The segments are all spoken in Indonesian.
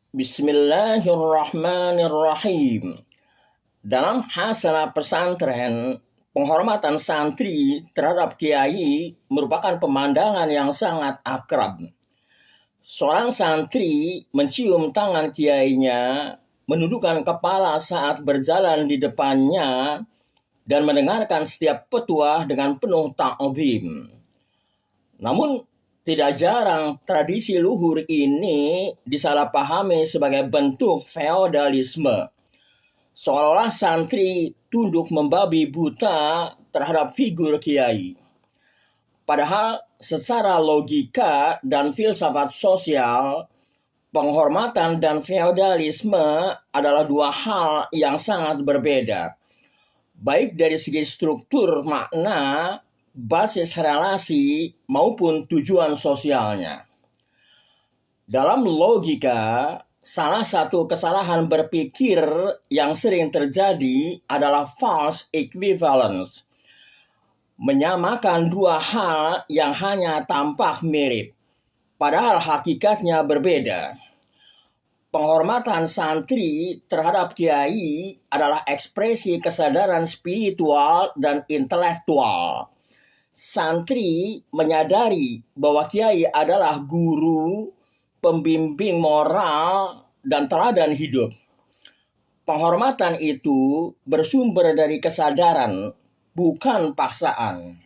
Bismillahirrahmanirrahim. Dalam hasanah pesantren, penghormatan santri terhadap kiai merupakan pemandangan yang sangat akrab. Seorang santri mencium tangan kiainya, menundukkan kepala saat berjalan di depannya, dan mendengarkan setiap petuah dengan penuh ta'zim. Namun, tidak jarang tradisi luhur ini disalahpahami sebagai bentuk feodalisme. Seolah-olah santri tunduk membabi buta terhadap figur kiai. Padahal secara logika dan filsafat sosial, penghormatan dan feodalisme adalah dua hal yang sangat berbeda. Baik dari segi struktur makna, basis relasi, maupun tujuan sosialnya. Dalam logika, salah satu kesalahan berpikir yang sering terjadi adalah false equivalence. Menyamakan dua hal yang hanya tampak mirip, padahal hakikatnya berbeda. Penghormatan santri terhadap kiai adalah ekspresi kesadaran spiritual dan intelektual. Santri menyadari bahwa kiai adalah guru, pembimbing moral, dan teladan hidup. Penghormatan itu bersumber dari kesadaran, bukan paksaan.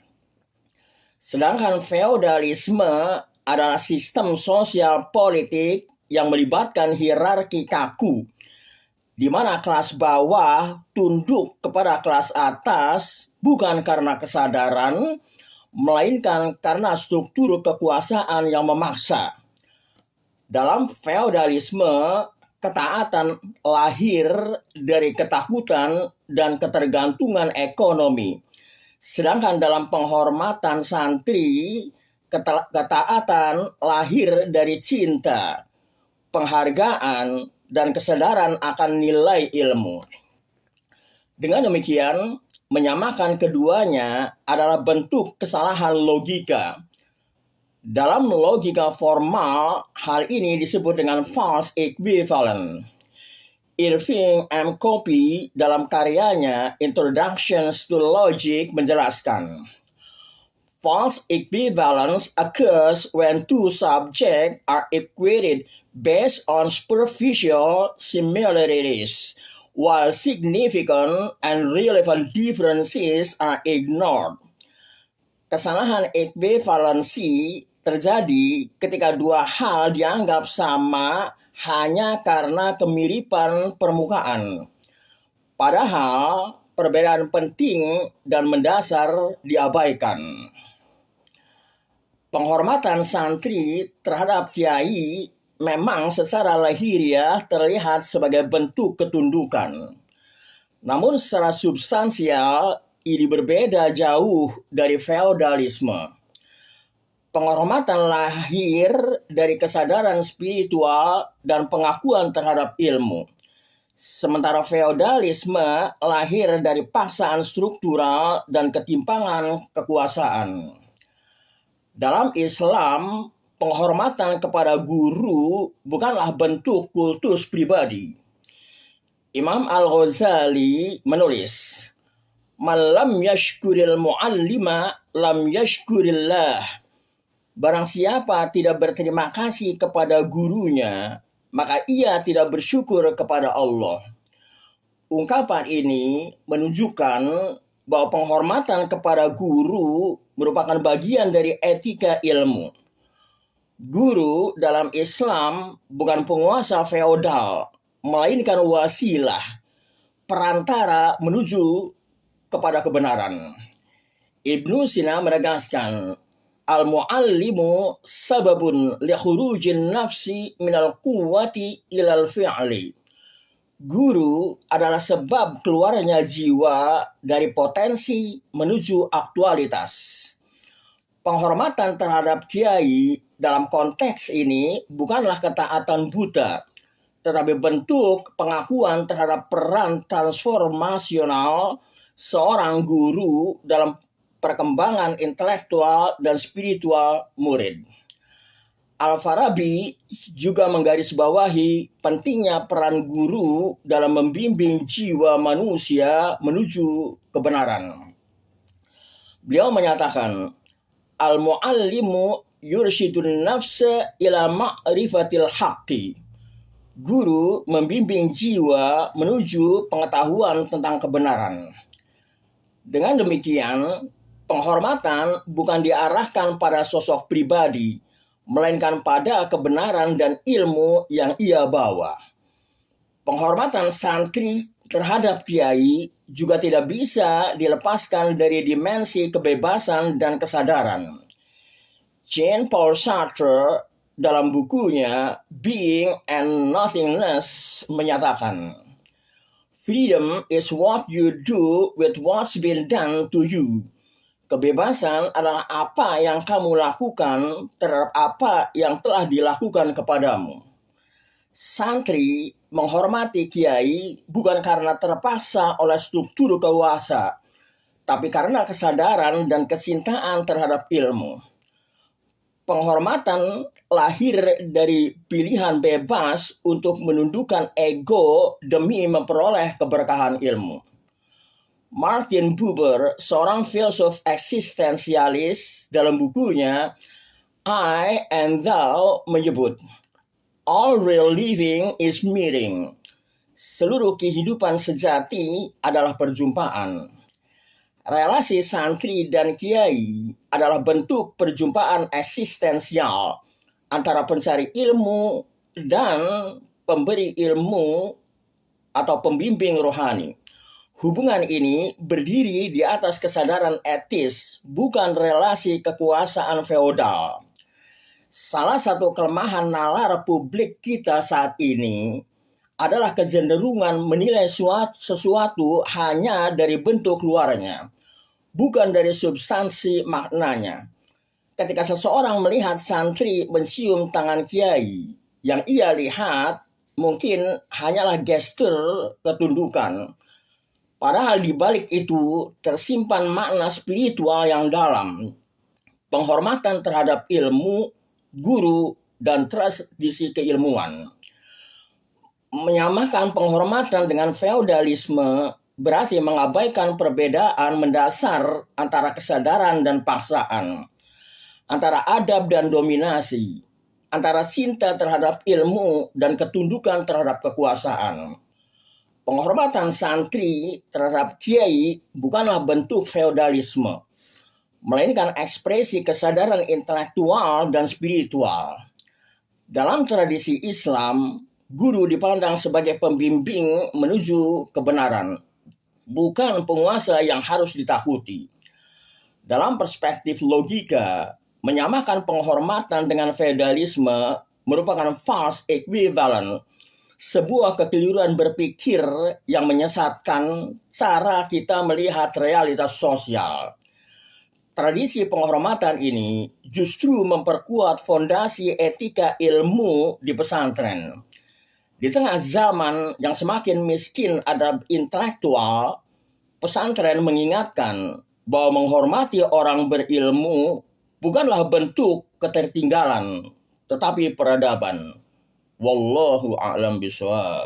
Sedangkan feodalisme adalah sistem sosial politik yang melibatkan hierarki kaku, di mana kelas bawah tunduk kepada kelas atas bukan karena kesadaran, melainkan karena struktur kekuasaan yang memaksa. Dalam feodalisme, ketaatan lahir dari ketakutan dan ketergantungan ekonomi. Sedangkan dalam penghormatan santri, ketaatan lahir dari cinta, penghargaan, dan kesadaran akan nilai ilmu. Dengan demikian, menyamakan keduanya adalah bentuk kesalahan logika. Dalam logika formal, hal ini disebut dengan false equivalent. Irving M. Copy dalam karyanya Introductions to Logic menjelaskan, false equivalence occurs when two subjects are equated based on superficial similarities, while significant and relevant differences are ignored. Kesalahan ekuivalensi terjadi ketika dua hal dianggap sama hanya karena kemiripan permukaan. Padahal perbedaan penting dan mendasar diabaikan. Penghormatan santri terhadap kiai memang secara lahiriah terlihat sebagai bentuk ketundukan. Namun secara substansial, ini berbeda jauh dari feodalisme. Penghormatan lahir dari kesadaran spiritual dan pengakuan terhadap ilmu. Sementara feodalisme lahir dari paksaan struktural dan ketimpangan kekuasaan. Dalam Islam, penghormatan kepada guru bukanlah bentuk kultus pribadi. Imam Al-Ghazali menulis, "Man lam yashkuril mu'allima lam yashkurillah." Barang siapa tidak berterima kasih kepada gurunya, maka ia tidak bersyukur kepada Allah. Ungkapan ini menunjukkan bahwa penghormatan kepada guru merupakan bagian dari etika ilmu. Guru dalam Islam bukan penguasa feodal, melainkan wasilah, perantara menuju kepada kebenaran. Ibnu Sina menegaskan, al-muallimu sababun li khurujin nafsi minal quwwati ilal fi'li. Guru adalah sebab keluarnya jiwa dari potensi menuju aktualitas. Penghormatan terhadap kiai dalam konteks ini bukanlah ketaatan buta, tetapi bentuk pengakuan terhadap peran transformasional seorang guru dalam perkembangan intelektual dan spiritual murid. Al-Farabi juga menggarisbawahi pentingnya peran guru dalam membimbing jiwa manusia menuju kebenaran. Beliau menyatakan, al-muallimu yursyidun nafsa ila ma'rifatil haqqi. Guru membimbing jiwa menuju pengetahuan tentang kebenaran. Dengan demikian, penghormatan bukan diarahkan pada sosok pribadi, melainkan pada kebenaran dan ilmu yang ia bawa. Penghormatan santri terhadap kiai juga tidak bisa dilepaskan dari dimensi kebebasan dan kesadaran. Jean-Paul Sartre dalam bukunya Being and Nothingness menyatakan, freedom is what you do with what's been done to you. Kebebasan adalah apa yang kamu lakukan terhadap apa yang telah dilakukan kepadamu. Santri menghormati kiai bukan karena terpaksa oleh struktur kuasa, tapi karena kesadaran dan kecintaan terhadap ilmu. Penghormatan lahir dari pilihan bebas untuk menundukkan ego demi memperoleh keberkahan ilmu. Martin Buber, seorang filsuf eksistensialis, dalam bukunya I and Thou menyebut, all real living is meeting. Seluruh kehidupan sejati adalah perjumpaan. Relasi santri dan kiai adalah bentuk perjumpaan eksistensial antara pencari ilmu dan pemberi ilmu atau pembimbing rohani. Hubungan ini berdiri di atas kesadaran etis, bukan relasi kekuasaan feodal. Salah satu kelemahan nalar publik kita saat ini adalah kecenderungan menilai sesuatu hanya dari bentuk luarnya, bukan dari substansi maknanya. Ketika seseorang melihat santri mencium tangan kiai, yang ia lihat mungkin hanyalah gestur ketundukan. Padahal di balik itu tersimpan makna spiritual yang dalam, penghormatan terhadap ilmu, guru, dan tradisi keilmuan. Menyamakan penghormatan dengan feodalisme berarti mengabaikan perbedaan mendasar antara kesadaran dan paksaan, antara adab dan dominasi, antara cinta terhadap ilmu dan ketundukan terhadap kekuasaan. Penghormatan santri terhadap kiai bukanlah bentuk feodalisme, melainkan ekspresi kesadaran intelektual dan spiritual. Dalam tradisi Islam, guru dipandang sebagai pembimbing menuju kebenaran, bukan penguasa yang harus ditakuti. Dalam perspektif logika, menyamakan penghormatan dengan feodalisme merupakan false equivalent, sebuah kekeliruan berpikir yang menyesatkan cara kita melihat realitas sosial. Tradisi penghormatan ini justru memperkuat fondasi etika ilmu di pesantren. Di tengah zaman yang semakin miskin adab intelektual, pesantren mengingatkan bahwa menghormati orang berilmu bukanlah bentuk ketertinggalan, tetapi peradaban. Wallahu a'lam bishawab.